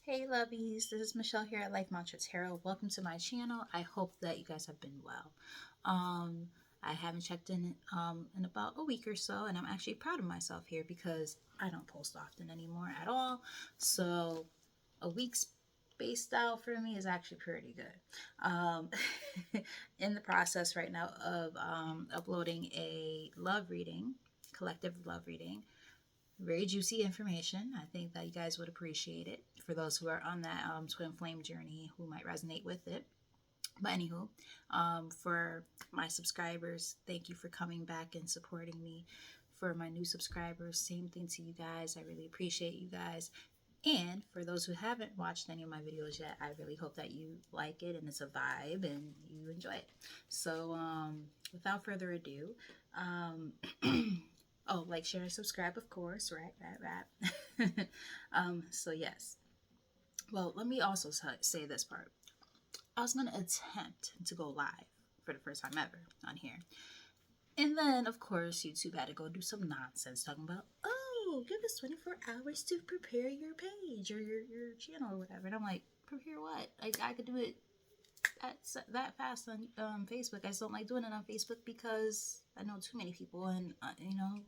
Hey lovies, this is Michelle here at Life Mantra Tarot. Welcome to my channel. I hope that you guys have been well. I haven't checked in about a week or so, and I'm actually proud of myself here because I don't post often anymore at all. So a week spaced out for me is actually pretty good. In the process right now of uploading a love reading, collective love reading, very juicy information. I think that you guys would appreciate it for those who are on that twin flame journey who might resonate with it. But anywho, for my subscribers, thank you for coming back and supporting me. For my new subscribers, same thing to you guys. I really appreciate you guys. And for those who haven't watched any of my videos yet, I really hope that you like it and it's a vibe and you enjoy it. So, without further ado, um, oh, like, share, and subscribe, of course, right. So yes. Well, let me also say this part. I was going to attempt to go live for the first time ever on here. And then, of course, YouTube had to go do some nonsense talking about, oh, give us 24 hours to prepare your page or your channel or whatever. And I'm like, prepare what? I could do it that fast on Facebook. I just don't like doing it on Facebook because I know too many people, and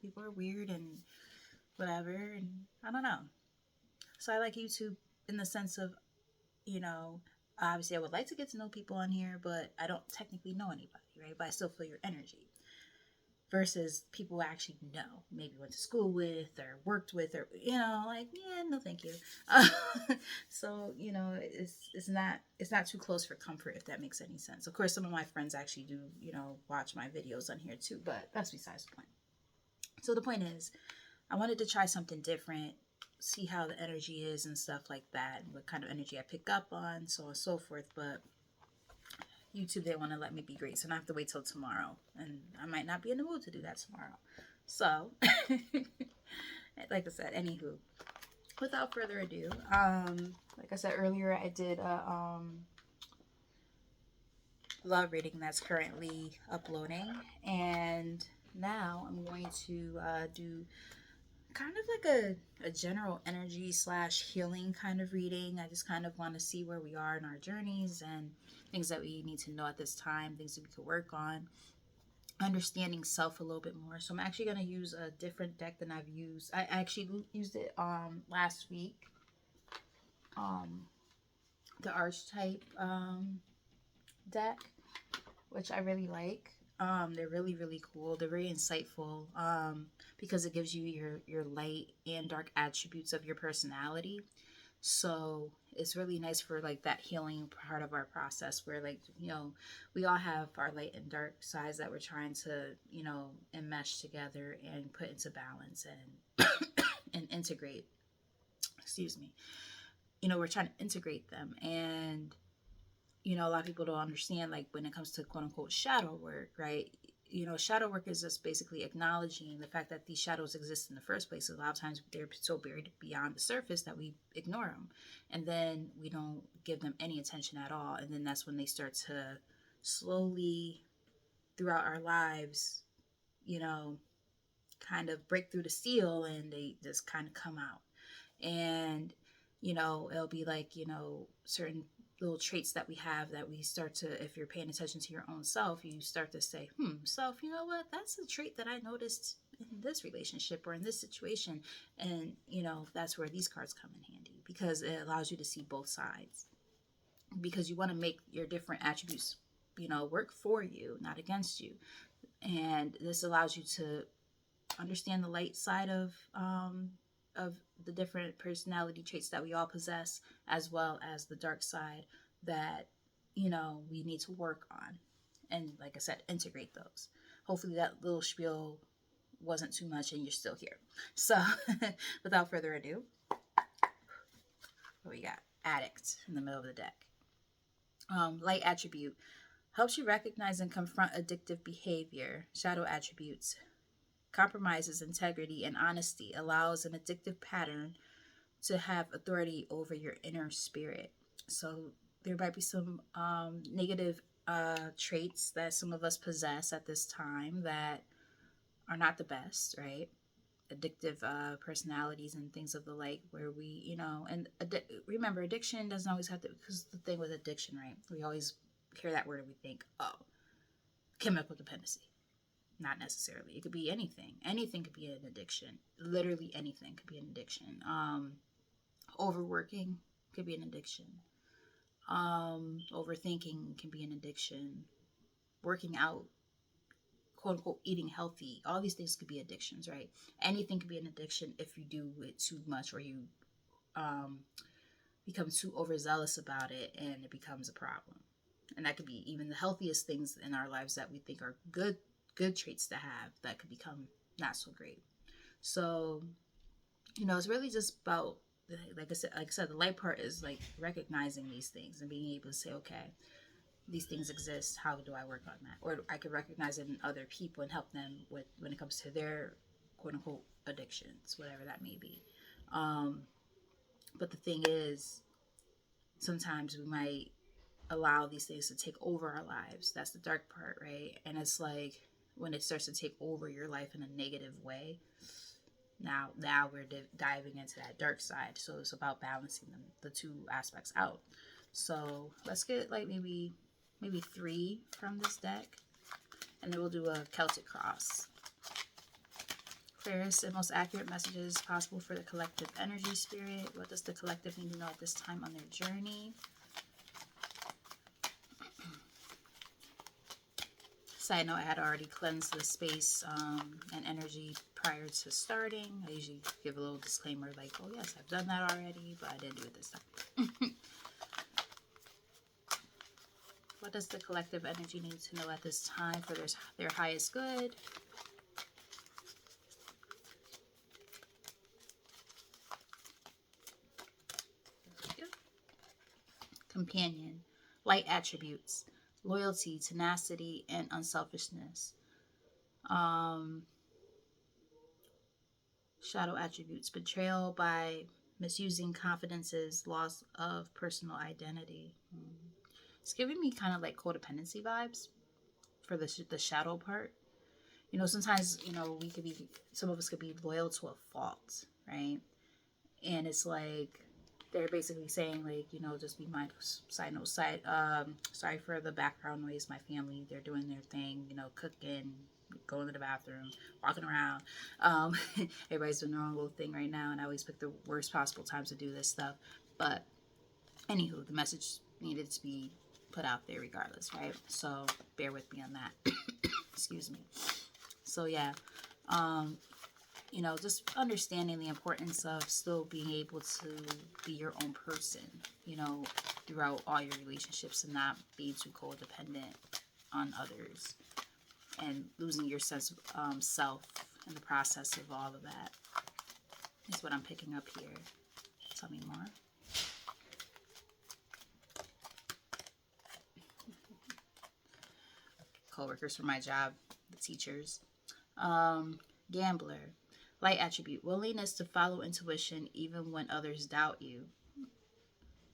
people are weird and whatever, and I don't know. So I like YouTube in the sense of, obviously I would like to get to know people on here, but I don't technically know anybody, right? But I still feel your energy. Versus people I actually know, maybe went to school with or worked with, or like, yeah, no, thank you. So it's not too close for comfort, if that makes any sense. Of course, some of my friends actually do watch my videos on here too, but that's besides the point. So the point is, I wanted to try something different, see how the energy is and stuff like that, and what kind of energy I pick up on, so on and so forth. But YouTube didn't want to let me be great, so I have to wait till tomorrow, and I might not be in the mood to do that tomorrow. So, like I said, anywho, without further ado, like I said earlier, I did a love reading that's currently uploading, and now I'm going to do kind of like a general energy slash healing kind of reading. I just kind of want to see where we are in our journeys and things that we need to know at this time, things that we could work on, understanding self a little bit more. So I'm actually going to use a different deck than I've used. I actually used it last week, um the archetype deck, which I really like. They're really, really cool. They're very insightful, because it gives you your light and dark attributes of your personality. So it's really nice for like that healing part of our process, where like we all have our light and dark sides that we're trying to enmesh together and put into balance and and integrate. Excuse me. We're trying to integrate them, and a lot of people don't understand, like, when it comes to quote unquote shadow work, right? Shadow work is just basically acknowledging the fact that these shadows exist in the first place. A lot of times they're so buried beyond the surface that we ignore them, and then we don't give them any attention at all. And then that's when they start to slowly, throughout our lives, kind of break through the seal, and they just kind of come out. And it'll be like certain little traits that we have that we start to, if you're paying attention to your own self, you start to say, self, you know what, that's a trait that I noticed in this relationship or in this situation. And that's where these cards come in handy, because it allows you to see both sides, because you want to make your different attributes work for you, not against you. And this allows you to understand the light side of the different personality traits that we all possess, as well as the dark side that we need to work on, and like I said, integrate those. Hopefully that little spiel wasn't too much and you're still here. So without further ado, what we got? Addict in the middle of the deck. Light attribute helps you recognize and confront addictive behavior. Shadow attributes compromises integrity and honesty, allows an addictive pattern to have authority over your inner spirit. So there might be some negative traits that some of us possess at this time that are not the best, right? addictive personalities and things of the like, where we, and remember, addiction doesn't always have to, because the thing with addiction, right? We always hear that word and we think, oh, chemical dependency. Not necessarily. It could be anything. Anything could be an addiction. Literally anything could be an addiction. Overworking could be an addiction. Overthinking can be an addiction. Working out, quote unquote, eating healthy. All these things could be addictions, right? Anything could be an addiction if you do it too much, or you become too overzealous about it and it becomes a problem. And that could be even the healthiest things in our lives that we think are good traits to have, that could become not so great. So, it's really just about, like I said, the light part is like recognizing these things and being able to say, okay, these things exist. How do I work on that? Or I could recognize it in other people and help them with when it comes to their quote unquote addictions, whatever that may be. But the thing is, sometimes we might allow these things to take over our lives. That's the dark part, right? And it's like when it starts to take over your life in a negative way. Now we're diving into that dark side. So it's about balancing the two aspects out. So let's get like maybe 3 from this deck, and then we'll do a Celtic cross. Clearest and most accurate messages possible for the collective energy spirit. What does the collective need to know at this time on their journey? Side note, I had already cleansed the space and energy prior to starting. I usually give a little disclaimer like, oh yes, I've done that already, but I didn't do it this time. What does the collective energy need to know at this time for their highest good? Companion, light attributes, loyalty, tenacity, and unselfishness. Shadow attributes, betrayal by misusing confidences, loss of personal identity. It's giving me kind of like codependency vibes for the shadow part. Sometimes, some of us could be loyal to a fault, right? And it's like, they're basically saying like, just be mindful. Sorry for the background noise. My family, they're doing their thing, cooking, going to the bathroom, walking around. Everybody's doing their own little thing right now, and I always pick the worst possible times to do this stuff. But anywho, the message needed to be put out there regardless, right? So bear with me on that. Excuse me. So yeah, just understanding the importance of still being able to be your own person, throughout all your relationships, and not being too codependent on others and losing your sense of self in the process of all of that is what I'm picking up here. Tell me more. Co-workers for my job, the teachers. Gambler. Light attribute, willingness to follow intuition even when others doubt you.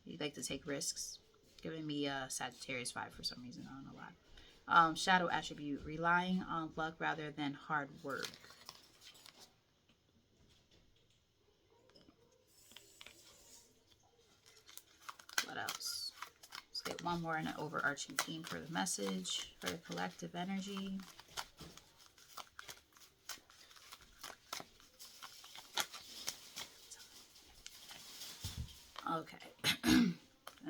You like to take risks. Giving me a Sagittarius vibe for some reason. I don't know why. Shadow attribute, relying on luck rather than hard work. What else? Let's get one more in an overarching theme for the message, for the collective energy. Okay. And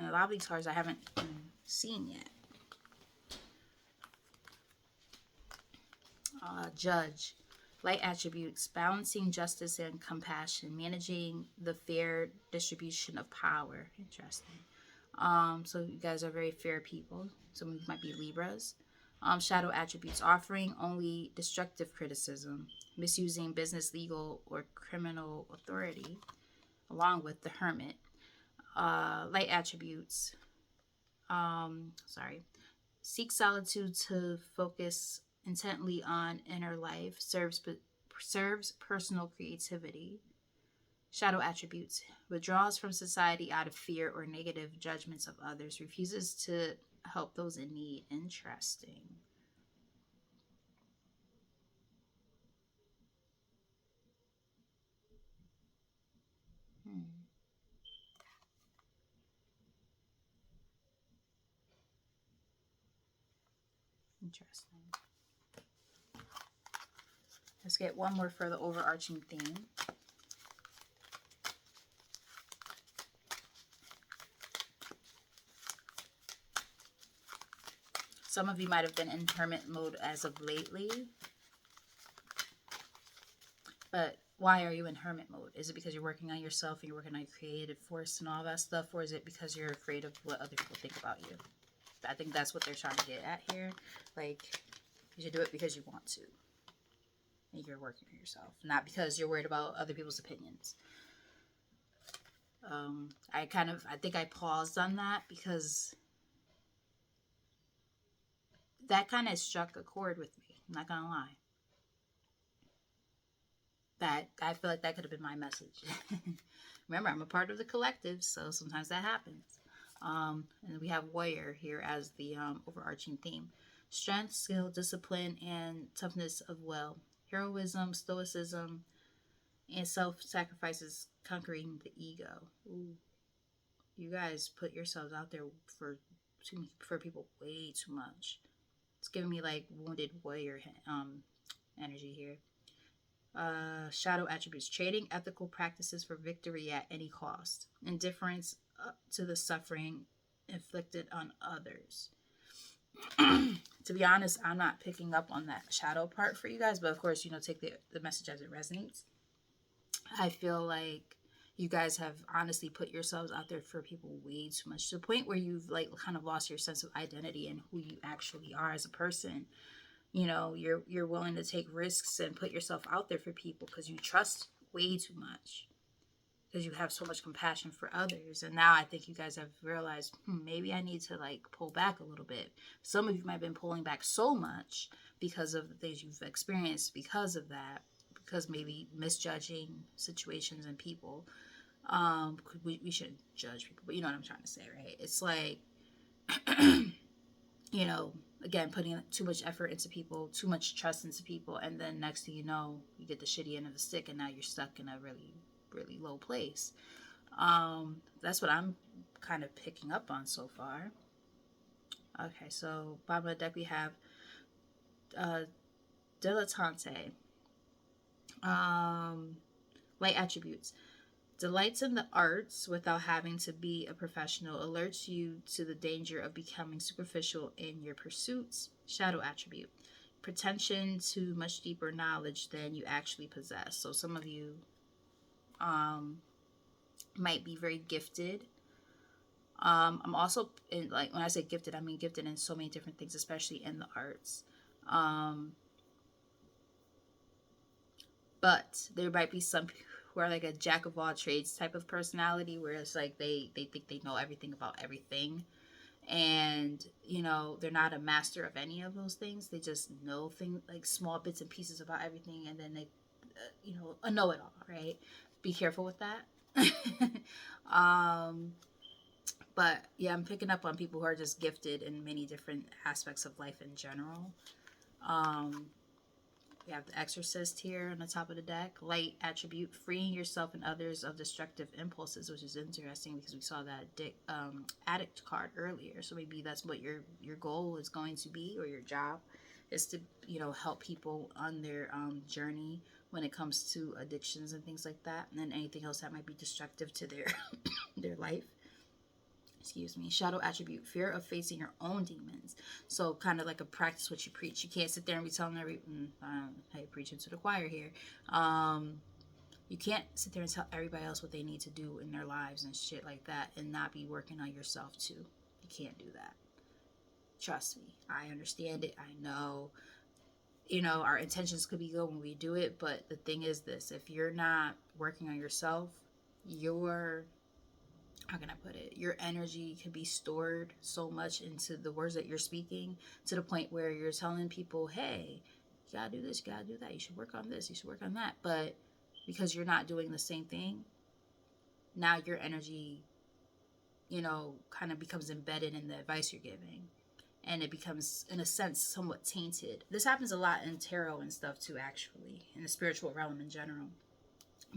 a lot of these cards I haven't seen yet. Judge. Light attributes, balancing justice and compassion, managing the fair distribution of power. Interesting. So you guys are very fair people. Some of you might be Libras. Shadow attributes, offering only destructive criticism, misusing business, legal, or criminal authority, along with the Hermit. Light attributes, seek solitude to focus intently on inner life, serves personal creativity. Shadow attributes, withdraws from society out of fear or negative judgments of others, refuses to help those in need. Interesting. Interesting. Let's get one more for the overarching theme. Some of you might have been in hermit mode as of lately. But why are you in hermit mode? Is it because you're working on yourself and you're working on your creative force and all that stuff? Or is it because you're afraid of what other people think about you? I think that's what they're trying to get at here. Like, you should do it because you want to. And you're working on yourself. Not because you're worried about other people's opinions. I think I paused on that because that kind of struck a chord with me. I'm not gonna lie. That I feel like that could have been my message. Remember, I'm a part of the collective, so sometimes that happens. And we have warrior here as the overarching theme. Strength, skill, discipline, and toughness of will. Heroism, stoicism, and self-sacrifices conquering the ego. Ooh. You guys put yourselves out there for people way too much. It's giving me like wounded warrior energy here. Shadow attributes. Trading ethical practices for victory at any cost. Indifference to the suffering inflicted on others. To be honest, I'm not picking up on that shadow part for you guys, but of course, take the message as it resonates. I feel like you guys have honestly put yourselves out there for people way too much, to the point where you've like kind of lost your sense of identity and who you actually are as a person. You're willing to take risks and put yourself out there for people because you trust way too much, because you have so much compassion for others. And now I think you guys have realized, maybe I need to like pull back a little bit. Some of you might have been pulling back so much because of the things you've experienced because of that, because maybe misjudging situations and people. We shouldn't judge people, but you know what I'm trying to say, right? It's like, again, putting too much effort into people, too much trust into people, and then next thing you know, you get the shitty end of the stick, and now you're stuck in a really, really low place. That's what I'm kind of picking up on so far. Okay, so bottom of the deck we have dilettante. Light attributes. Delights in the arts without having to be a professional, alerts you to the danger of becoming superficial in your pursuits. Shadow attribute. Pretension to much deeper knowledge than you actually possess. So some of you might be very gifted. I'm also when I say gifted, I mean gifted in so many different things, especially in the arts. But there might be some people who are like a jack of all trades type of personality, where it's like they think they know everything about everything, and they're not a master of any of those things. They just know things, like small bits and pieces about everything, and then they a know-it-all, right? Be careful with that. But yeah, I'm picking up on people who are just gifted in many different aspects of life in general. We have the Exorcist here on the top of the deck. Light attribute, freeing yourself and others of destructive impulses, which is interesting because we saw that addict card earlier. So maybe that's what your goal is going to be, or your job is to help people on their journey when it comes to addictions and things like that, and then anything else that might be destructive to their their life. Excuse me. Shadow attribute, fear of facing your own demons. So kind of like a practice what you preach. You can't sit there and be telling hey, preaching to the choir here. You can't sit there and tell everybody else what they need to do in their lives and shit like that, and not be working on yourself too. You can't do that. Trust me. I understand it. I know. Our intentions could be good when we do it, but the thing is this: if you're not working on yourself, how can I put it? Your energy can be stored so much into the words that you're speaking, to the point where you're telling people, hey, you gotta do this, you gotta do that, you should work on this, you should work on that. But because you're not doing the same thing, now your energy, kind of becomes embedded in the advice you're giving. And it becomes, in a sense, somewhat tainted. This happens a lot in tarot and stuff too, actually, in the spiritual realm in general.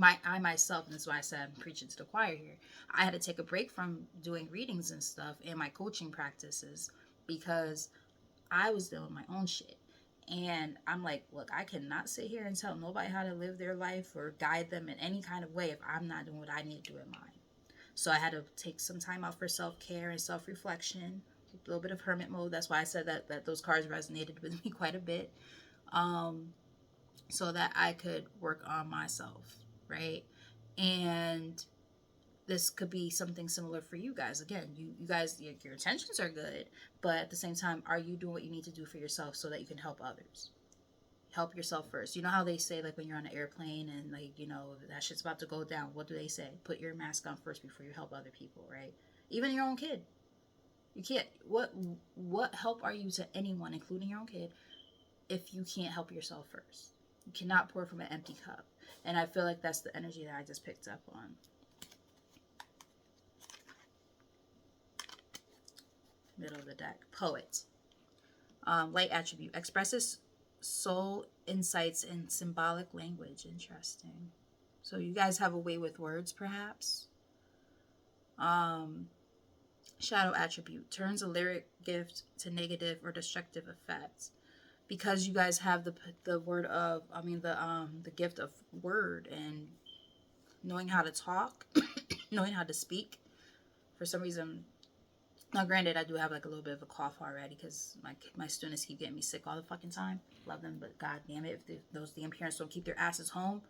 I myself, and that's why I said I'm preaching to the choir here, I had to take a break from doing readings and stuff and my coaching practices, because I was dealing with my own shit. And I'm like, look, I cannot sit here and tell nobody how to live their life or guide them in any kind of way if I'm not doing what I need to do in mine. So I had to take some time out for self-care and self-reflection, a little bit of hermit mode. That's why I said that those cards resonated with me quite a bit, um, so that I could work on myself, right? And this could be something similar for you guys. Again, you guys, your intentions are good, but at the same time, are you doing what you need to do for yourself so that you can help others? Help yourself first. You know how they say, like, when you're on an airplane and, like, that shit's about to go down, what do they say? Put your mask on first before you help other people, right? Even your own kid. You can't, what help are you to anyone, including your own kid, if you can't help yourself first? You cannot pour from an empty cup. And I feel like that's the energy that I just picked up on. Middle of the deck. Poet. Light attribute. Expresses soul insights in symbolic language. Interesting. So you guys have a way with words, perhaps. Shadow attribute. Turns a lyric gift to negative or destructive effects. Because you guys have the word of, the gift of word and knowing how to talk, knowing how to speak. For some reason, now, granted, I do have like a little bit of a cough already because my students keep getting me sick all the fucking time. Love them, but god damn it, if those damn parents don't keep their asses home,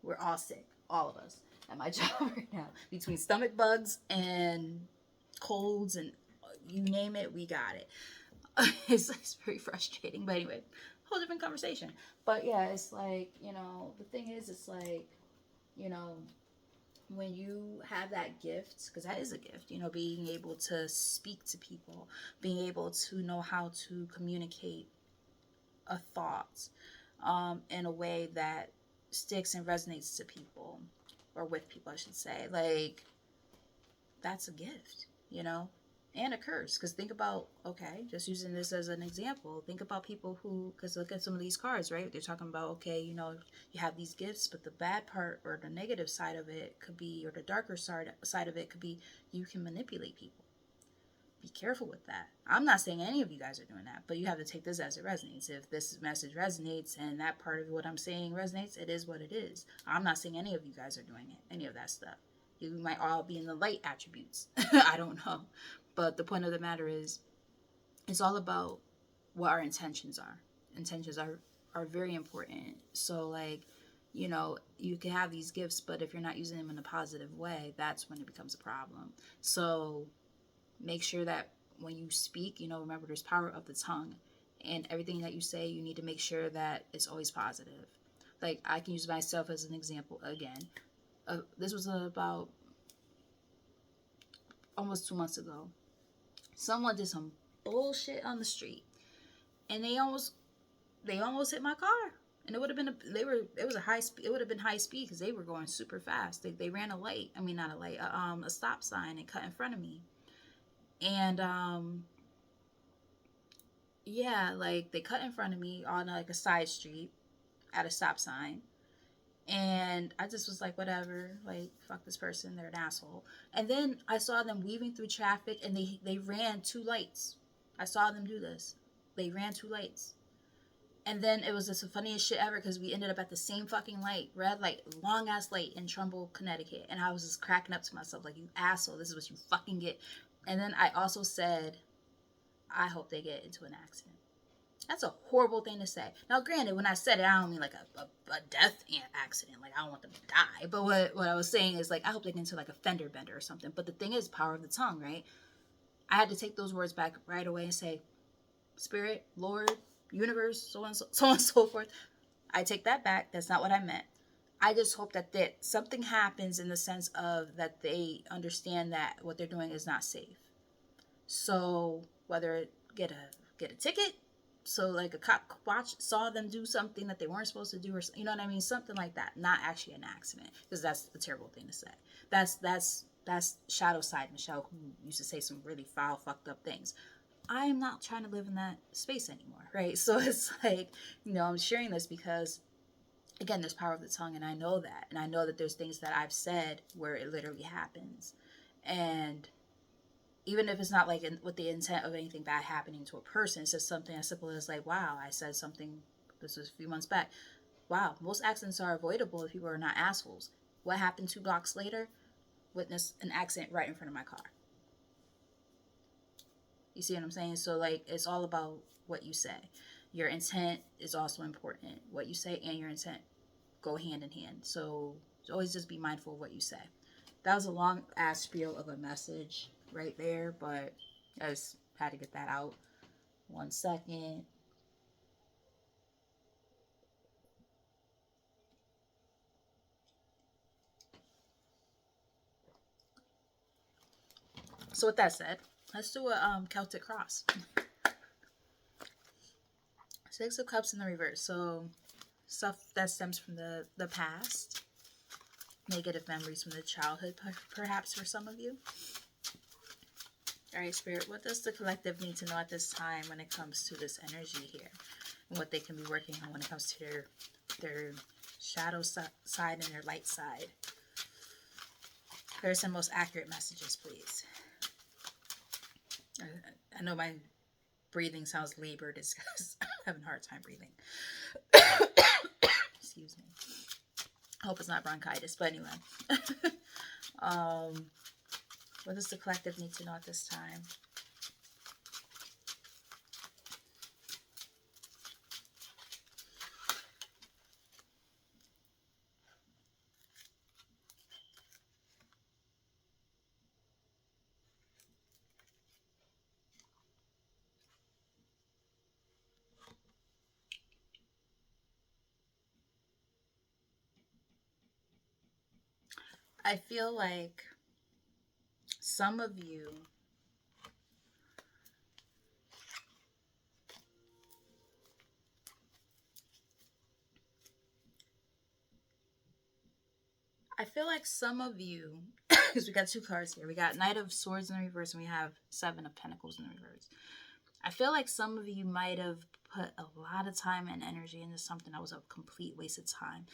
we're all sick, all of us at my job right now. Between stomach bugs and colds and you name it, we got it. It's very frustrating, but anyway, whole different conversation. But yeah, it's like, the thing is, it's like, when you have that gift, because that is a gift, being able to speak to people, being able to know how to communicate a thought in a way that sticks and resonates to people, or with people, I should say, like, that's a gift, and a curse. Because think about, okay, just using this as an example, think about people who, because look at some of these cards, right? They're talking about, okay, you have these gifts, but the bad part or the negative side of it could be, or the darker side of it could be, you can manipulate people. Be careful with that. I'm not saying any of you guys are doing that, but you have to take this as it resonates. If this message resonates and that part of what I'm saying resonates, it is what it is. I'm not saying any of you guys are doing it, any of that stuff. You might all be in the light attributes. I don't know. But the point of the matter is, it's all about what our intentions are. Intentions are very important. So, like, you can have these gifts, but if you're not using them in a positive way, that's when it becomes a problem. So make sure that when you speak, remember there's power of the tongue. And everything that you say, you need to make sure that it's always positive. Like, I can use myself as an example again. This was about almost 2 months ago. Someone did some bullshit on the street, and they almost hit my car. And it would have been it was a high speed. It would have been high speed because they were going super fast. They ran a light. I mean, not a light, a stop sign, and cut in front of me. And yeah, like, they cut in front of me on like a side street at a stop sign. And I just was like, whatever, like, fuck this person, they're an asshole. And then I saw them weaving through traffic, and they ran 2 lights. I saw them do this. They ran 2 lights. And then it was just the funniest shit ever because we ended up at the same fucking light, red light, long ass light in Trumbull, Connecticut. And I was just cracking up to myself, like, you asshole, this is what you fucking get. And then I also said, I hope they get into an accident. That's a horrible thing to say. Now, granted, when I said it, I don't mean like a death accident. Like, I don't want them to die. But what I was saying is, like, I hope they get into like a fender bender or something. But the thing is, power of the tongue, right? I had to take those words back right away and say, Spirit, Lord, universe, so on and so forth. I take that back. That's not what I meant. I just hope that something happens in the sense of that they understand that what they're doing is not safe. So whether get a ticket, so like a cop saw them do something that they weren't supposed to do, or you know what I mean, something like that. Not actually an accident, because that's a terrible thing to say. That's shadow side Michelle, who used to say some really foul, fucked up things. I am not trying to live in that space anymore, right? So it's like, I'm sharing this because, again, there's power of the tongue, and I know that. And I know that there's things that I've said where it literally happens. And even if it's not like with the intent of anything bad happening to a person, it's just something as simple as like, wow, I said something, this was a few months back. Wow, most accidents are avoidable if people are not assholes. What happened 2 blocks later? Witnessed an accident right in front of my car. You see what I'm saying? So like, it's all about what you say. Your intent is also important. What you say and your intent go hand in hand. So always just be mindful of what you say. That was a long ass spiel of a message right there, but I just had to get that out. 1 second. So with that said, let's do a Celtic cross. 6 of Cups in the reverse. So stuff that stems from the past, negative memories from the childhood, perhaps for some of you. All right, Spirit, what does the collective need to know at this time when it comes to this energy here, and what they can be working on when it comes to their shadow side and their light side? Clearest and most accurate messages, please. I know my breathing sounds labored. It's because I'm having a hard time breathing. Excuse me. I hope it's not bronchitis, but anyway. What does the collective need to know at this time? I feel like some of you because we got 2 cards here. We got Knight of Swords in the reverse, and we have 7 of Pentacles in the reverse. I feel like some of you might have put a lot of time and energy into something that was a complete waste of time.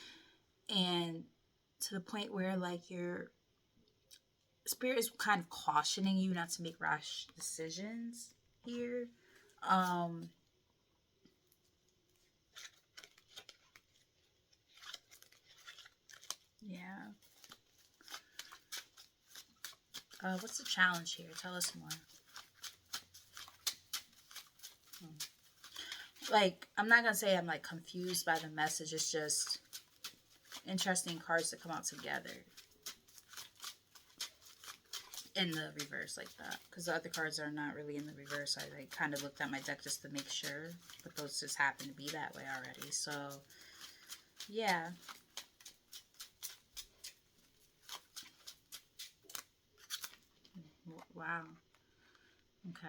And to the point where like your spirit is kind of cautioning you not to make rash decisions here. Yeah. What's the challenge here? Tell us more. Like, I'm not gonna say I'm like confused by the message. It's just interesting cards to come out together in the reverse like that, because the other cards are not really in the reverse. I like kind of looked at my deck just to make sure, but those just happen to be that way already. So yeah. Wow. Okay.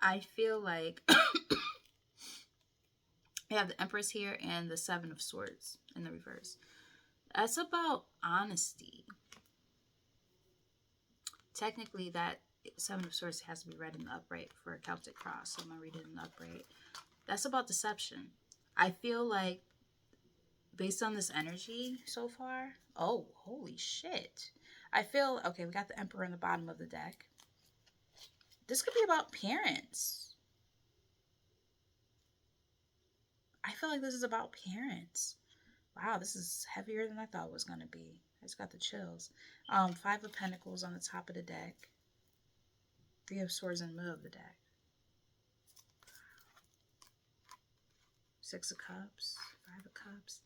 I feel like we have the Empress here and the 7 of Swords in the reverse. That's about honesty. Technically, that 7 of Swords has to be read in the upright for a Celtic cross, so I'm going to read it in the upright. That's about deception. I feel like, based on this energy so far, oh, holy shit. I feel, okay, we got the Emperor in the bottom of the deck. This could be about parents. I feel like this is about parents. Wow, this is heavier than I thought it was going to be. I just got the chills. 5 of Pentacles on the top of the deck. 3 of Swords in the middle of the deck. 6 of Cups. 5 of Cups.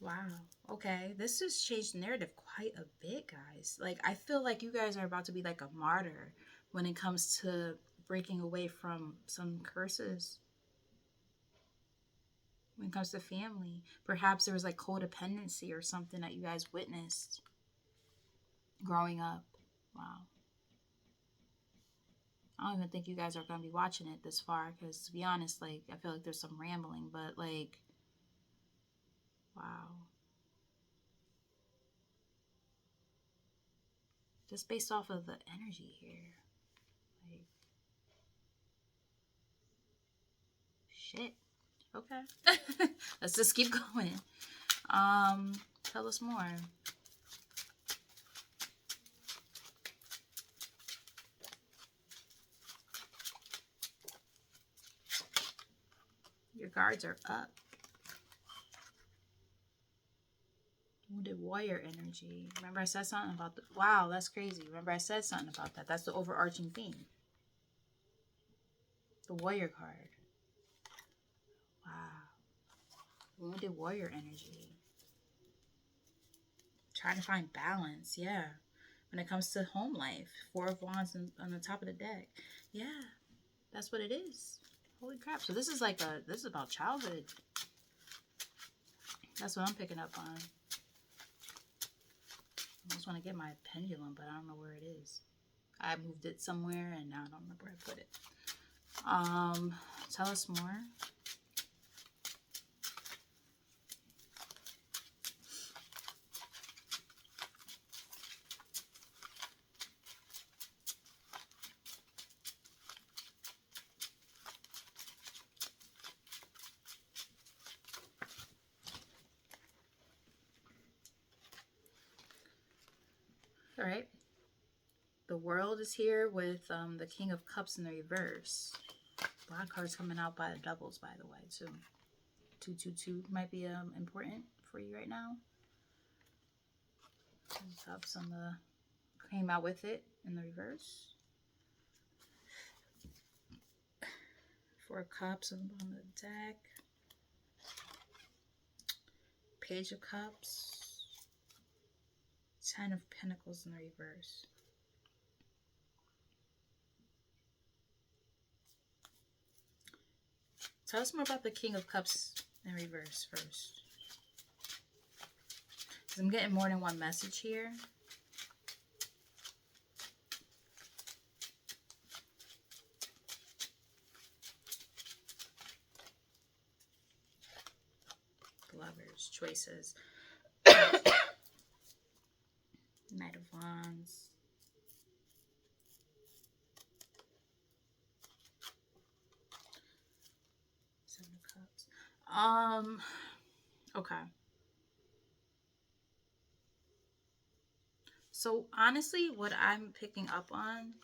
Wow. Okay. This has changed the narrative quite a bit, guys. Like, I feel like you guys are about to be like a martyr when it comes to breaking away from some curses. When it comes to family. Perhaps there was like codependency or something that you guys witnessed growing up. Wow. I don't even think you guys are going to be watching it this far, because to be honest, like, I feel like there's some rambling, but like, wow. Just based off of the energy here. Like, shit. Okay. Let's just keep going. Tell us more. Your guards are up. Wounded warrior energy. Remember I said something about the... Wow, that's crazy. Remember I said something about that. That's the overarching theme. The warrior card. Wow. Wounded warrior energy. Trying to find balance. Yeah. When it comes to home life. 4 of Wands on the top of the deck. Yeah. That's what it is. Holy crap. So this is like this is about childhood. That's what I'm picking up on. I just want to get my pendulum, but I don't know where it is. I moved it somewhere and now I don't remember where I put it. Tell us more. All right. The World is here with the King of Cups in the reverse. A lot of cards coming out by the doubles, by the way, too. 222 might be important for you right now. Cups on the... Came out with it in the reverse. 4 of Cups on the bottom of the deck. Page of Cups. 10 of Pentacles in the reverse. Tell us more about the King of Cups in reverse first. Because I'm getting more than one message here. Lovers, choices. Knight of Wands. Seven of Cups. Okay. So honestly, what I'm picking up on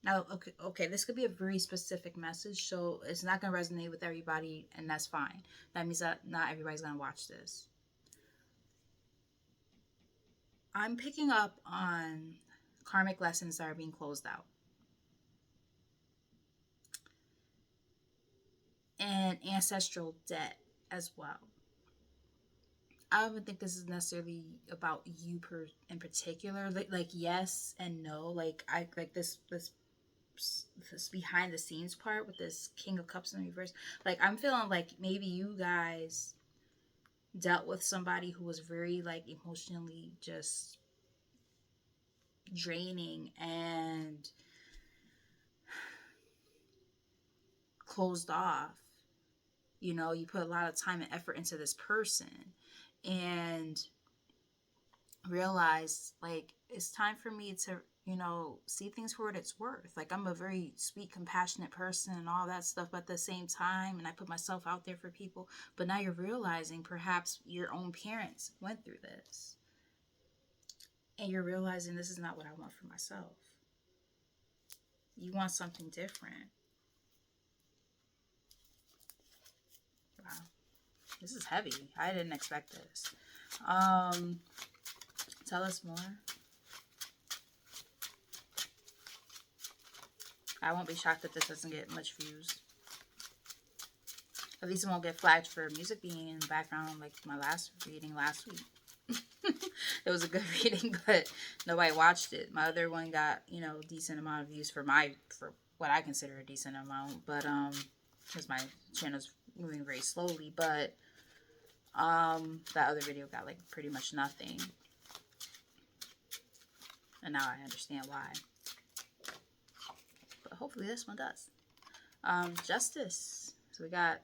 now, okay, this could be a very specific message, so it's not gonna resonate with everybody, and that's fine. That means that not everybody's gonna watch this. I'm picking up on karmic lessons that are being closed out. And ancestral debt as well. I don't even think this is necessarily about you in particular. Like yes and no. Like I like this behind the scenes part with this King of Cups in reverse. Like I'm feeling like maybe you guys dealt with somebody who was very like emotionally just draining and closed off. You know, you put a lot of time and effort into this person and realized like it's time for me to, you know, see things for what it's worth. Like I'm a very sweet, compassionate person and all that stuff, but at the same time, and I put myself out there for people, but now you're realizing perhaps your own parents went through this and you're realizing this is not what I want for myself. You want something different. Wow. This is heavy. I didn't expect this. Tell us more. I won't be shocked if this doesn't get much views. At least it won't get flagged for music being in the background like my last reading last week. It was a good reading, but nobody watched it. My other one got, you know, decent amount of views for what I consider a decent amount, but because my channel's moving very slowly, but that other video got like pretty much nothing. And now I understand why. But hopefully this one does. Justice. So we got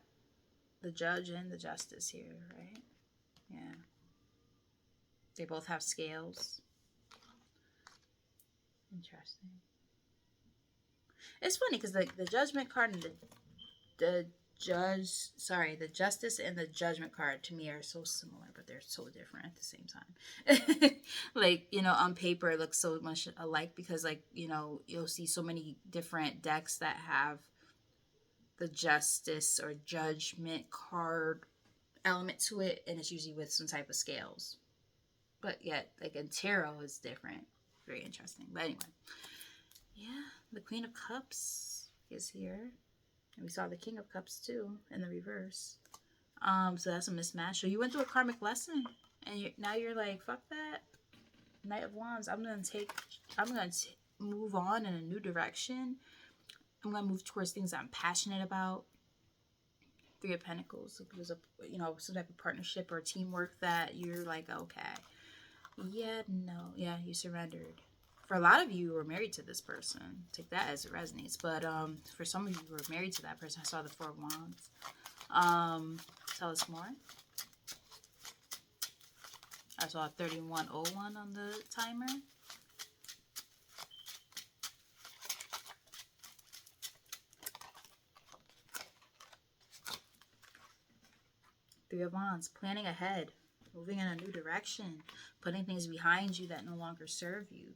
the judge and the justice here, right? Yeah. They both have scales. Interesting. It's funny because the judgment card and the the justice and the judgment card to me are so similar, but they're so different at the same time. Like, on paper it looks so much alike because, like, you'll see so many different decks that have the justice or judgment card element to it, and it's usually with some type of scales. But yet, like, in tarot is different. Very interesting. But anyway, yeah, the Queen of Cups is here. And we saw the King of Cups too in the reverse. So that's a mismatch. So you went through a karmic lesson, and now you're like, fuck that. Knight of Wands. I'm gonna move on in a new direction. I'm gonna move towards things I'm passionate about. Three of Pentacles. It was some type of partnership or teamwork that you're like, okay, yeah, no, yeah, you surrendered. For a lot of you who are married to this person, take that as it resonates. But for some of you who are married to that person, I saw the Four of Wands. Tell us more. I saw 3101 on the timer. Three of Wands, planning ahead, moving in a new direction, putting things behind you that no longer serve you.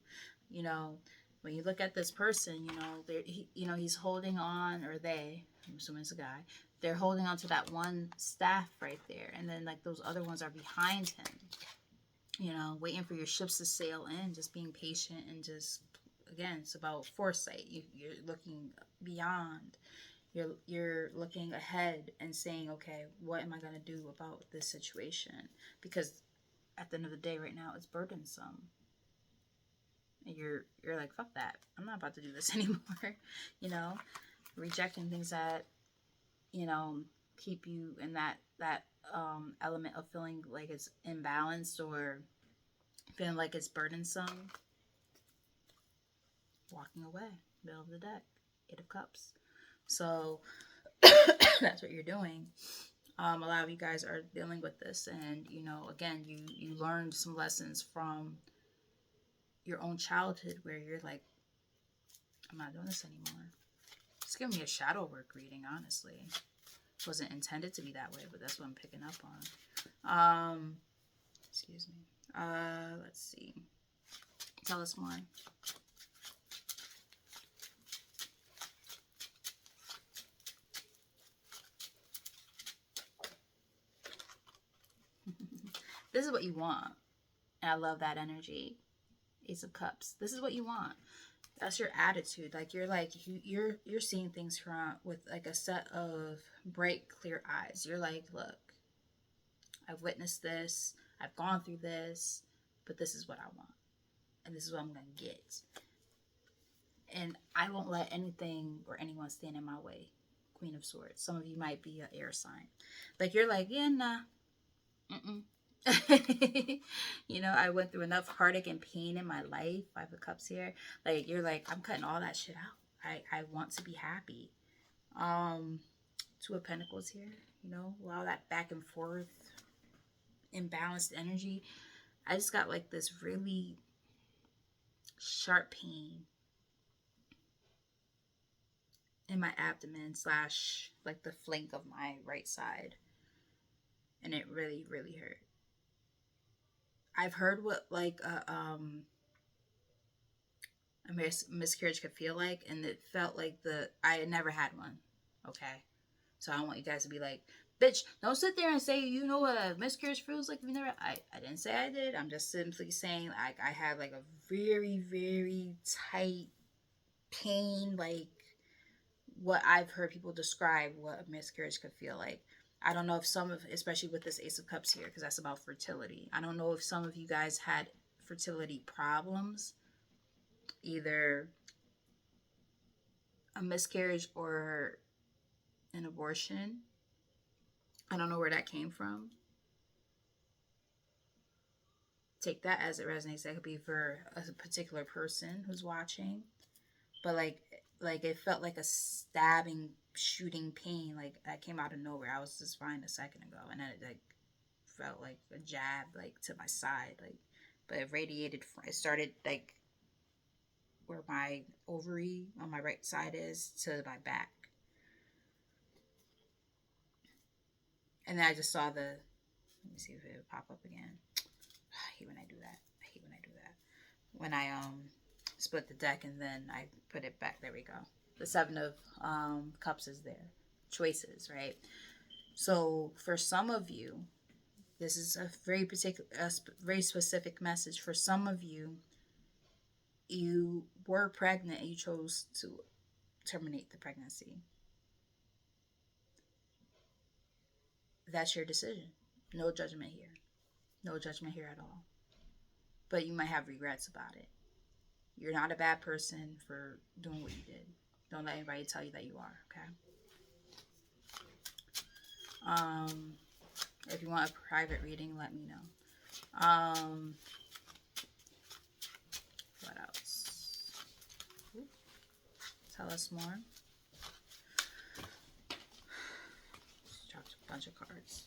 When you look at this person, he's holding on, or they, I'm assuming it's a guy, they're holding on to that one staff right there. And then, like, those other ones are behind him, waiting for your ships to sail in, just being patient and just, again, it's about foresight. You're looking beyond. You're looking ahead and saying, okay, what am I going to do about this situation? Because at the end of the day right now, it's burdensome. And you're like, fuck that. I'm not about to do this anymore. Rejecting things that, keep you in that element of feeling like it's imbalanced or feeling like it's burdensome. Walking away, middle of the deck, Eight of Cups. So that's what you're doing. A lot of you guys are dealing with this, and again, you learned some lessons from your own childhood where you're like, I'm not doing this anymore. It's giving me a shadow work reading, honestly. It wasn't intended to be that way, but that's what I'm picking up on. Excuse me. Let's see. Tell us more. This is what you want. And I love that energy. Ace of Cups. This is what you want. That's your attitude. Like, you're seeing things with like a set of bright, clear eyes. You're like, look, I've witnessed this. I've gone through this, but this is what I want. And this is what I'm going to get. And I won't let anything or anyone stand in my way. Queen of Swords. Some of you might be an air sign. Like, you're like, yeah, nah. Mm-mm. I went through enough heartache and pain in my life. Five of Cups here. Like, you're like, I'm cutting all that shit out. I want to be happy. Two of Pentacles here. All that back and forth, imbalanced energy. I just got like this really sharp pain in my abdomen / like the flank of my right side. And it really, really hurt. I've heard what like a miscarriage could feel like, and it felt like I had never had one. Okay, so I don't want you guys to be like, bitch, don't sit there and say you know what a miscarriage feels like if you never. I didn't say I did. I'm just simply saying I had like a very, very tight pain, like what I've heard people describe what a miscarriage could feel like. I don't know if especially with this Ace of Cups here, because that's about fertility. I don't know if some of you guys had fertility problems, either a miscarriage or an abortion. I don't know where that came from. Take that as it resonates. That could be for a particular person who's watching. But like it felt like a stabbing, shooting pain. Like that came out of nowhere. I was just fine a second ago, and then it like felt like a jab like to my side. Like, but it radiated. It started like where my ovary on my right side is to my back. And then I just saw the, let me see if it would pop up again. I hate when I do that. I hate when I do that. When I split the deck and then I put it back. There we go. The Seven of Cups is there. Choices, right? So for some of you, this is a very particular, very specific message. For some of you, you were pregnant and you chose to terminate the pregnancy. That's your decision. No judgment here. No judgment here at all. But you might have regrets about it. You're not a bad person for doing what you did. Don't let anybody tell you that you are, okay? If you want a private reading, let me know. What else? Tell us more. Just dropped a bunch of cards.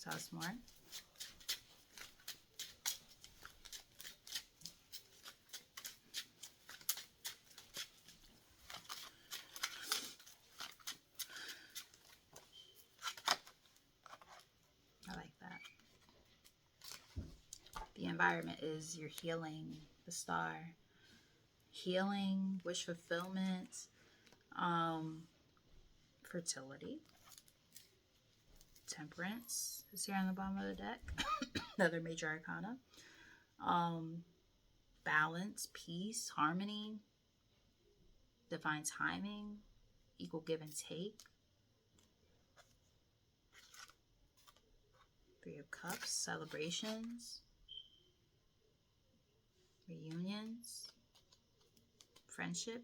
Tell us more. I like that. The environment is your healing, the star. Healing, wish fulfillment, fertility. Temperance is here on the bottom of the deck. Another major arcana. Balance, peace, harmony, divine timing, equal give and take. Three of Cups, celebrations, reunions, friendship.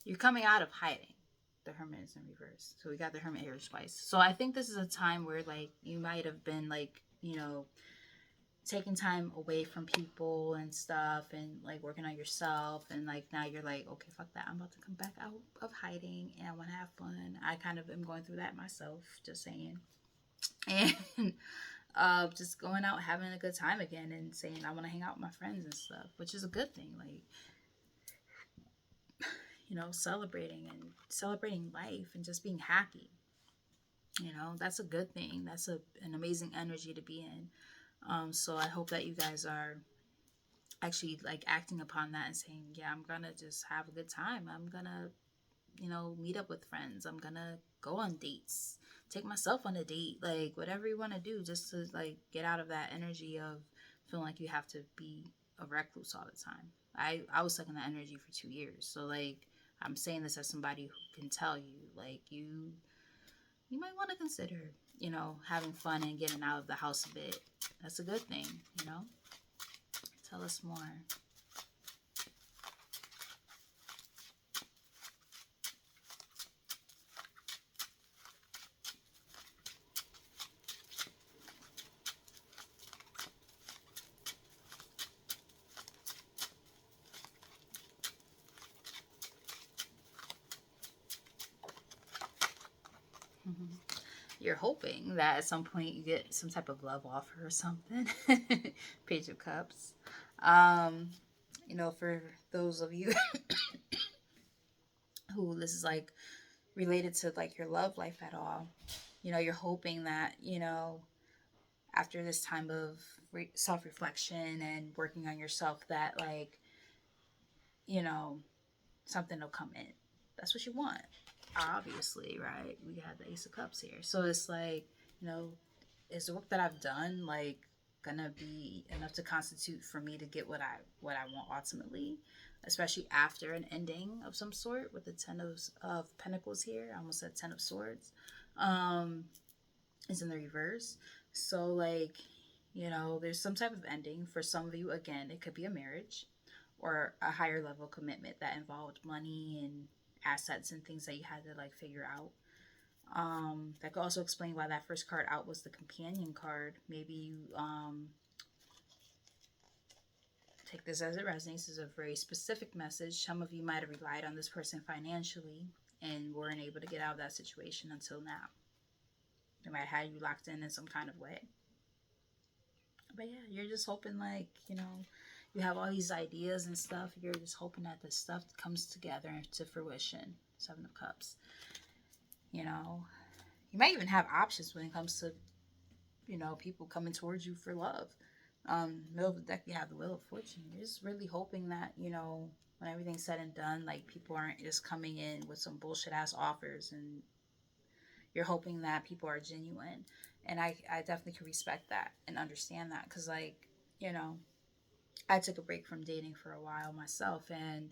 You're coming out of hiding. The Hermit is in reverse. So we got the Hermit here twice. So I think this is a time where, like, you might have been, like, you know, taking time away from people and stuff and, like, working on yourself. And, like, now you're like, okay, fuck that. I'm about to come back out of hiding and I want to have fun. I kind of am going through that myself, just saying. And just going out, having a good time again and saying I want to hang out with my friends and stuff, which is a good thing. Like, you know, celebrating life and just being happy. You know, that's a good thing. That's an amazing energy to be in. So I hope that you guys are actually, like, acting upon that and saying, yeah, I'm gonna just have a good time. I'm gonna, you know, meet up with friends. I'm gonna go on dates, take myself on a date, like, whatever you want to do, just to, like, get out of that energy of feeling like you have to be a recluse all the time. I was stuck in that energy for 2 years. So, like, I'm saying this as somebody who can tell you, like, you might want to consider, you know, having fun and getting out of the house a bit. That's a good thing, you know? Tell us more. You're hoping that at some point you get some type of love offer or something. Page of Cups. You know, for those of you who this is, like, related to, like, your love life at all, you know, you're hoping that, you know, after this time of self-reflection and working on yourself, that, like, you know, something will come in. That's what you want, obviously, right? We got the Ace of Cups here. So it's like, you know, is the work that I've done, like, gonna be enough to constitute for me to get what I want ultimately, especially after an ending of some sort with the Ten of Pentacles here. I almost said Ten of Swords. Is in the reverse. So, like, you know, there's some type of ending. For some of you, again, it could be a marriage or a higher level commitment that involved money and assets and things that you had to, like, figure out. That could also explain why that first card out was the Companion card. Maybe you take this as it resonates. This is a very specific message. Some of you might have relied on this person financially and weren't able to get out of that situation until now. They might have you locked in some kind of way. But yeah, you're just hoping, like, you have all these ideas and stuff. You're just hoping that this stuff comes together to fruition. Seven of Cups. You know, you might even have options when it comes to, people coming towards you for love. Middle of the deck, you have the Wheel of Fortune. You're just really hoping that, when everything's said and done, like, people aren't just coming in with some bullshit ass offers, and you're hoping that people are genuine. And I definitely can respect that and understand that, because, like, you know I took a break from dating for a while myself, and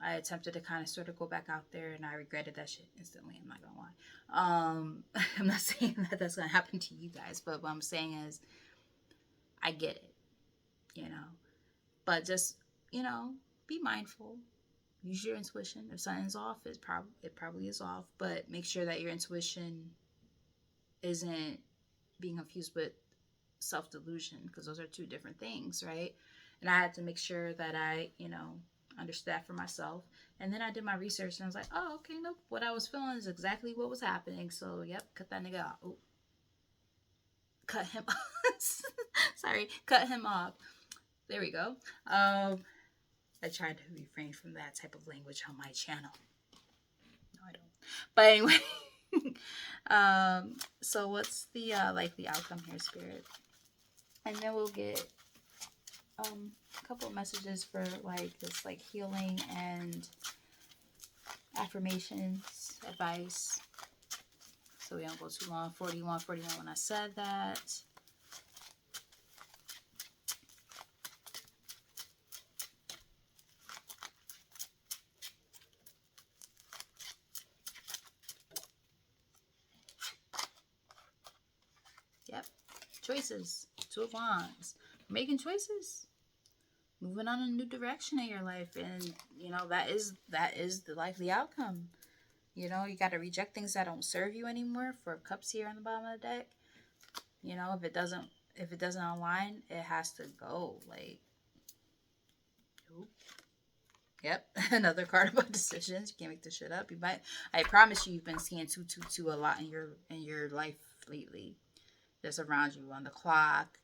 I attempted to kind of sort of go back out there, and I regretted that shit instantly. I'm not gonna lie. I'm not saying that that's gonna happen to you guys, but what I'm saying is, I get it, you know. But just, be mindful. Use your intuition. If something's off, it probably is off. But make sure that your intuition isn't being confused with self delusion, because those are two different things, right? And I had to make sure that I, understood that for myself. And then I did my research, and I was like, oh, okay, nope. What I was feeling is exactly what was happening. So, yep, cut that nigga out. Ooh. Cut him off. Sorry, cut him off. There we go. I tried to refrain from that type of language on my channel. No, I don't. But anyway, so what's the likely outcome here, Spirit? And then we'll get a couple of messages for like this, like, healing and affirmations, advice. So we don't go too long. 41 when I said that. Yep. Choices. Two of Wands. Making choices. Moving on in a new direction in your life. And, that is the likely outcome. You got to reject things that don't serve you anymore. For Cups here on the bottom of the deck. If it doesn't align, it has to go. Like, nope. Yep, another card about decisions. You can't make this shit up. I promise you've been seeing 222 a lot in your life lately. Just around you, on the clock.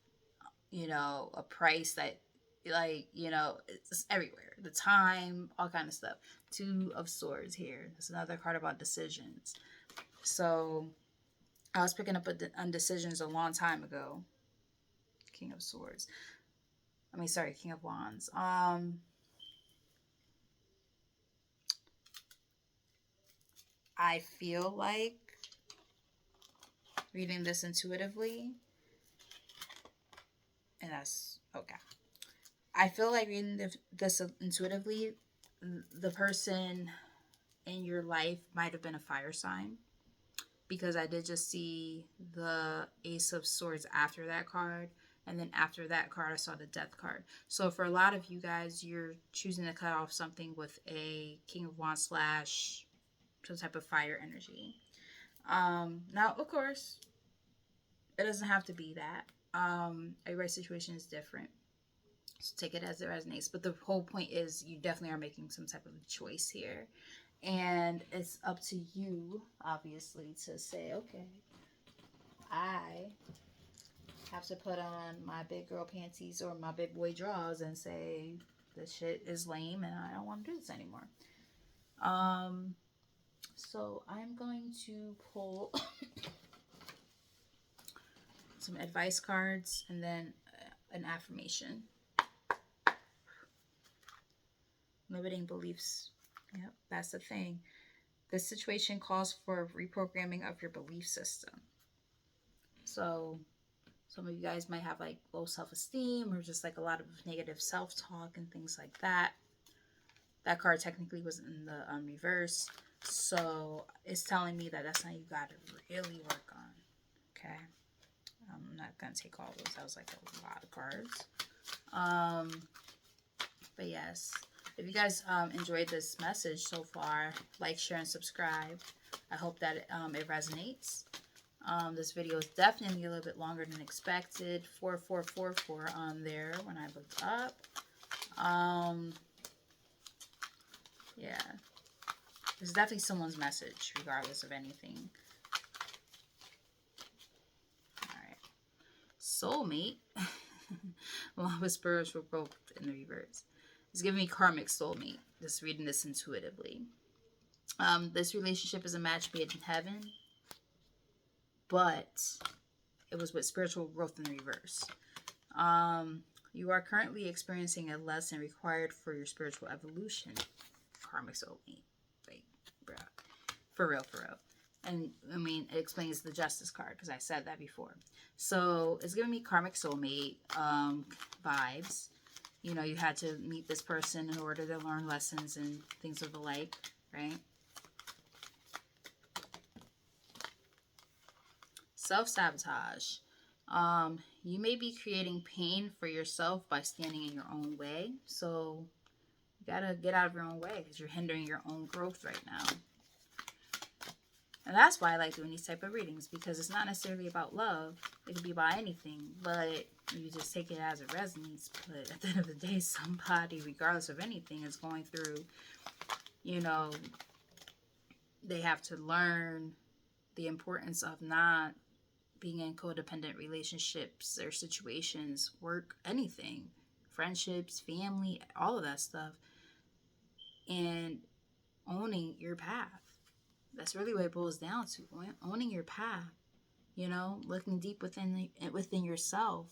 A price that, like, it's everywhere. The time, all kind of stuff. Two of Swords here. That's another card about decisions. So I was picking up on decisions a long time ago. King of Swords. King of Wands. I feel like reading this intuitively, and that's okay. I feel like reading this intuitively, the person in your life might have been a fire sign, because I did just see the Ace of Swords after that card. And then after that card, I saw the Death card. So for a lot of you guys, you're choosing to cut off something with a King of Wands / some type of fire energy. Now, of course, it doesn't have to be that. Everybody's situation is different. So take it as it resonates. But the whole point is, you definitely are making some type of choice here. And it's up to you, obviously, to say, okay, I have to put on my big girl panties or my big boy drawers and say, this shit is lame and I don't want to do this anymore. So I'm going to pull some advice cards and then an affirmation. Limiting beliefs. Yep, that's the thing. This situation calls for reprogramming of your belief system. So some of you guys might have like low self-esteem, or just like a lot of negative self-talk and things like that. That card technically was in the reverse. So it's telling me that that's something you got to really work on. Okay. I'm not going to take all those. That was like a lot of cards. But yes. If you guys enjoyed this message so far, like, share, and subscribe. I hope that it resonates. This video is definitely a little bit longer than expected. 4444 on there when I looked up. Yeah. It's definitely someone's message, regardless of anything. soulmate, along with spiritual growth in the reverse. It's giving me karmic soulmate. Just reading this intuitively. This relationship is a match made in heaven, but it was with spiritual growth in the reverse. You are currently experiencing a lesson required for your spiritual evolution. Karmic soulmate. Like, bruh. For real, for real. And, I mean, it explains the justice card, because I said that before. So, it's giving me karmic soulmate vibes. You know, you had to meet this person in order to learn lessons and things of the like, right? Self-sabotage. You may be creating pain for yourself by standing in your own way. So you gotta get out of your own way because you're hindering your own growth right now. And that's why I like doing these type of readings, because it's not necessarily about love. It could be about anything, but you just take it as it resonates. But at the end of the day, somebody, regardless of anything, is going through, you know, they have to learn the importance of not being in codependent relationships or situations, work, anything, friendships, family, all of that stuff, and owning your path. That's really what it boils down to. Owning your path, you know, looking deep within yourself.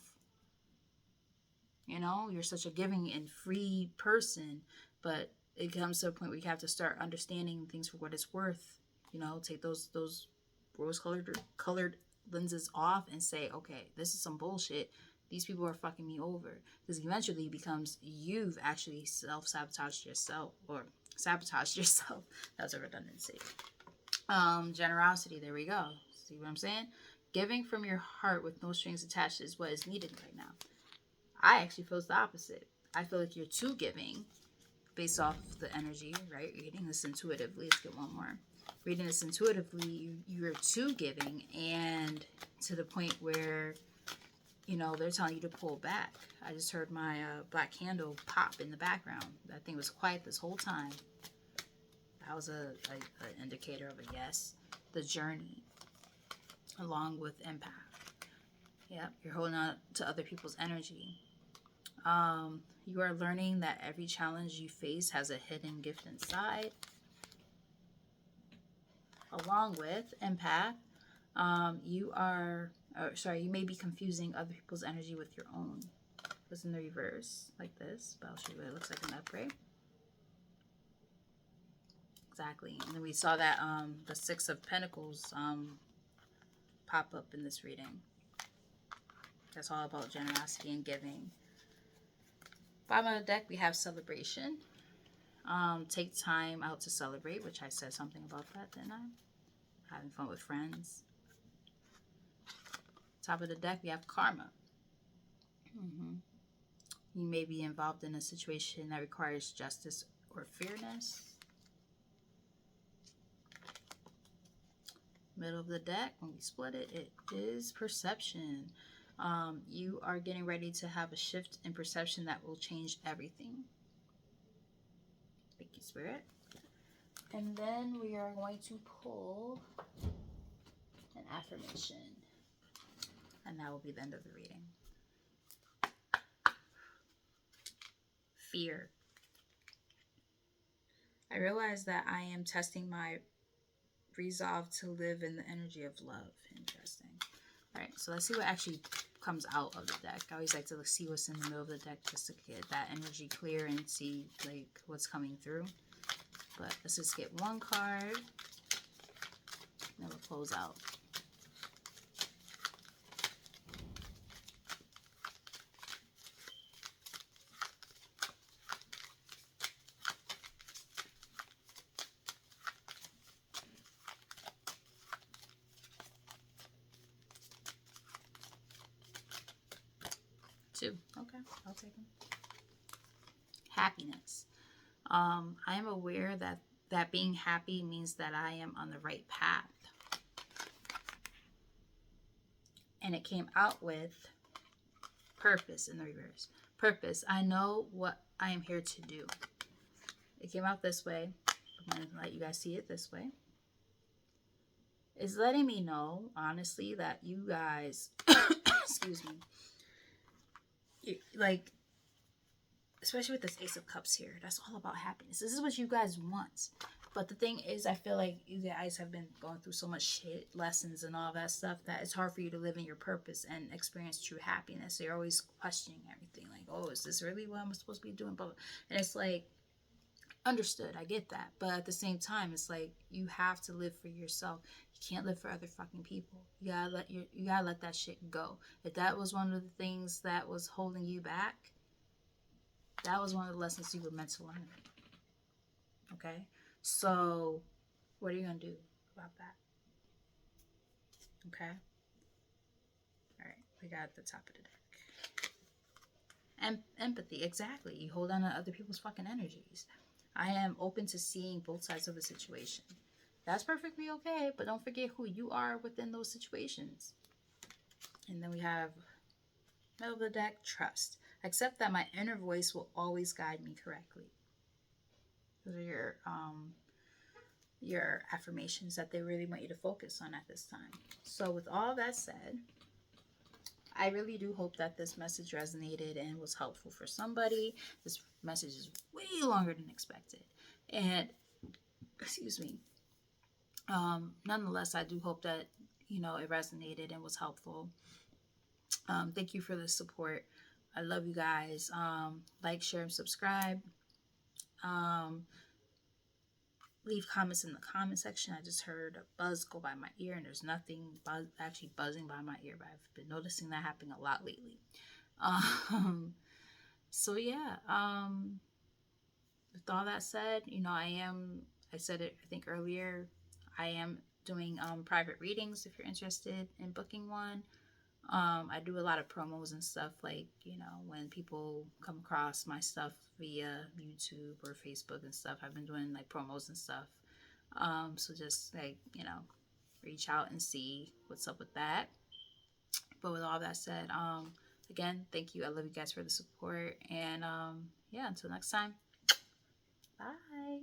You know, you're such a giving and free person, but it comes to a point where you have to start understanding things for what it's worth. You know, take those rose-colored lenses off and say, okay, this is some bullshit. These people are fucking me over. Because eventually it becomes you've actually sabotaged yourself. That was a redundancy. Generosity, there we go. See what I'm saying? Giving from your heart with no strings attached is what is needed right now. I actually feel it's the opposite. I feel like you're too giving based off the energy, right? Reading this intuitively. Let's get one more. Reading this intuitively, you're too giving, and to the point where, you know, they're telling you to pull back. I just heard my black candle pop in the background. That thing was quiet this whole time. That was an indicator of a yes. The journey, along with empath. Yep, you're holding on to other people's energy. You are learning that every challenge you face has a hidden gift inside. Along with empath, you may be confusing other people's energy with your own. It's in the reverse, like this, but I'll show you what it looks like in the upright. Exactly. And then we saw that the Six of Pentacles pop up in this reading. That's all about generosity and giving. Bottom of the deck, we have celebration. Take time out to celebrate, which I said something about that, didn't I? Having fun with friends. Top of the deck, we have karma. You may be involved in a situation that requires justice or fairness. Middle of the deck, when we split it, it is perception. You are getting ready to have a shift in perception that will change everything. Thank you, Spirit. And then we are going to pull an affirmation. And that will be the end of the reading. Fear. I realize that I am testing my resolve to live in the energy of love. Interesting. All right, so let's see what actually comes out of the deck. I always like to see what's in the middle of the deck just to get that energy clear and see like what's coming through. But let's just get one card, then we'll close out. Two. Okay, I'll take them. Happiness. I am aware that being happy means that I am on the right path. And it came out with purpose in the reverse. Purpose. I know what I am here to do. It came out this way. I'm going to let you guys see it this way. It's letting me know, honestly, that you guys, excuse me, like, especially with this Ace of Cups here, that's all about happiness. This is what you guys want. But the thing is, I feel like you guys have been going through so much shit, lessons and all that stuff, that it's hard for you to live in your purpose and experience true happiness. So you're always questioning everything. Like, oh, is this really what I'm supposed to be doing? But and it's like, understood, I get that. But at the same time, it's like, you have to live for yourself. You can't live for other fucking people. You gotta let that shit go. If that was one of the things that was holding you back, that was one of the lessons you were meant to learn. Okay? So, what are you going to do about that? Okay? All right. We got at the top of the deck. Empathy. Exactly. You hold on to other people's fucking energies. I am open to seeing both sides of a situation. That's perfectly okay, but don't forget who you are within those situations. And then we have middle of the deck, trust. Accept that my inner voice will always guide me correctly. Those are your affirmations that they really want you to focus on at this time. So with all that said, I really do hope that this message resonated and was helpful for somebody. This message is way longer than expected. And, excuse me, nonetheless, I do hope that, it resonated and was helpful. Thank you for the support. I love you guys. Like, share, and subscribe. Leave comments in the comment section. I just heard a buzz go by my ear, and there's nothing actually buzzing by my ear, but I've been noticing that happening a lot lately. So yeah, with all that said, I said it, I think earlier, I am doing private readings if you're interested in booking one. I do a lot of promos and stuff, like, when people come across my stuff via YouTube or Facebook and stuff, I've been doing like promos and stuff. So just like, reach out and see what's up with that. But with all that said, again, thank you. I love you guys for the support. And yeah, until next time, bye.